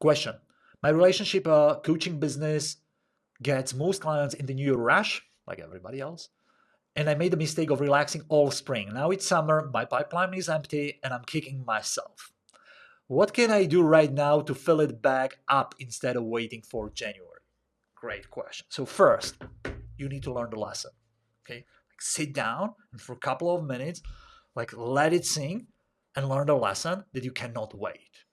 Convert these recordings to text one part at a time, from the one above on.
Question. My relationship coaching business gets most clients in the New Year rush, like everybody else. And I made the mistake of relaxing all spring. Now it's summer, my pipeline is empty, and I'm kicking myself. What can I do right now to fill it back up instead of waiting for January? Great question. So first, you need to learn the lesson. Okay, like sit down and for a couple of minutes, like let it sink and learn the lesson that you cannot wait.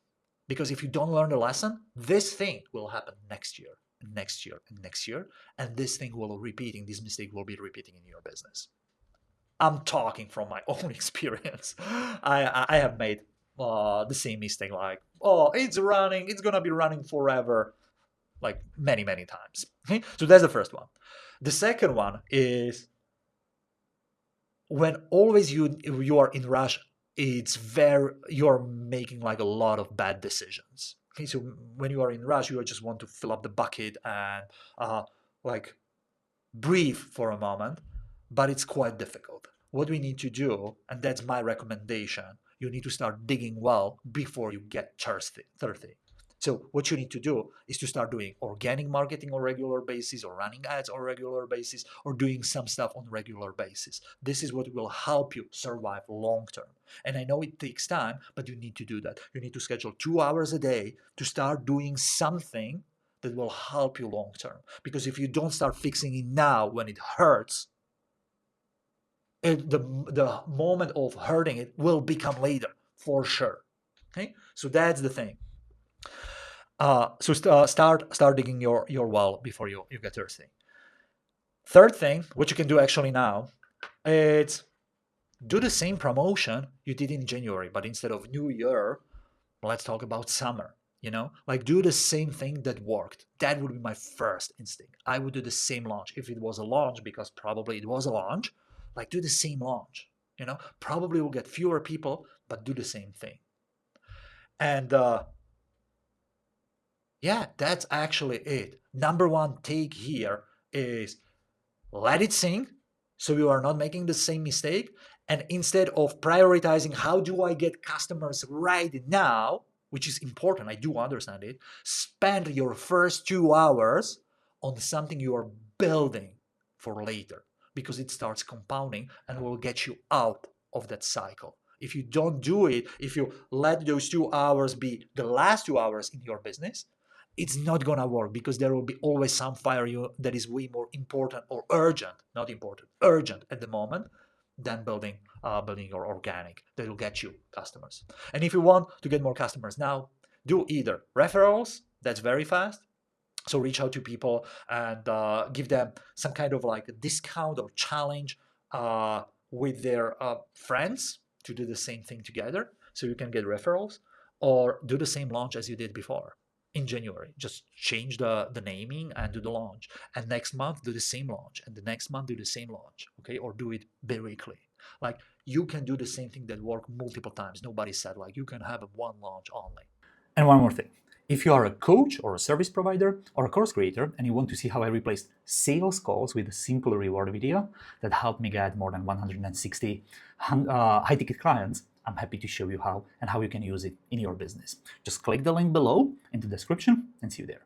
Because if you don't learn the lesson, this thing will happen next year, and next year, and next year, and this thing will repeating. This mistake will be repeating in your business. I'm talking from my own experience. I have made the same mistake. Like, oh, it's running. It's gonna be running forever. Like many times. Okay, so that's the first one. The second one is when always you are in rush. It's very you're making like a lot of bad decisions. Okay, so when you are in rush, you just want to fill up the bucket and like breathe for a moment, but it's quite difficult. What we need to do, and that's my recommendation, you need to start digging well before you get thirsty. So what you need to do is to start doing organic marketing on a regular basis, or running ads on a regular basis, or doing some stuff on a regular basis. This is what will help you survive long term. And I know it takes time, but you need to do that. You need to schedule 2 hours a day to start doing something that will help you long term. Because if you don't start fixing it now when it hurts, the moment of hurting it will become later for sure. Okay, so that's the thing. Start digging your well before you get thirsty. Third thing, what you can do actually now, it's do the same promotion you did in January, but instead of New Year, let's talk about summer. Like do the same thing that worked. That would be my first instinct. I would do the same launch if it was a launch, because probably it was a launch. Like do the same launch. Probably will get fewer people, but do the same thing. And yeah, that's actually it. Number one take here is let it sink so you are not making the same mistake. And instead of prioritizing how do I get customers right now, which is important, I do understand it, spend your first 2 hours on something you are building for later, because it starts compounding and will get you out of that cycle. If you don't do it, if you let those 2 hours be the last 2 hours in your business, it's not gonna work, because there will be always some fire that is way more important or urgent, not important, urgent at the moment than building your organic that will get you customers. And if you want to get more customers now, do either referrals, that's very fast. So reach out to people and give them some kind of like a discount or challenge with their friends to do the same thing together, so you can get referrals, or do the same launch as you did before in January. Just change the naming and do the launch. And next month do the same launch. And the next month do the same launch. Okay, or do it bi-weekly. Like you can do the same thing that work multiple times. Nobody said like you can have a one launch only. And one more thing. If you are a coach or a service provider or a course creator and you want to see how I replaced sales calls with a simple reward video that helped me get more than 160 high-ticket clients, I'm happy to show you how and how you can use it in your business. Just click the link below in the description and see you there.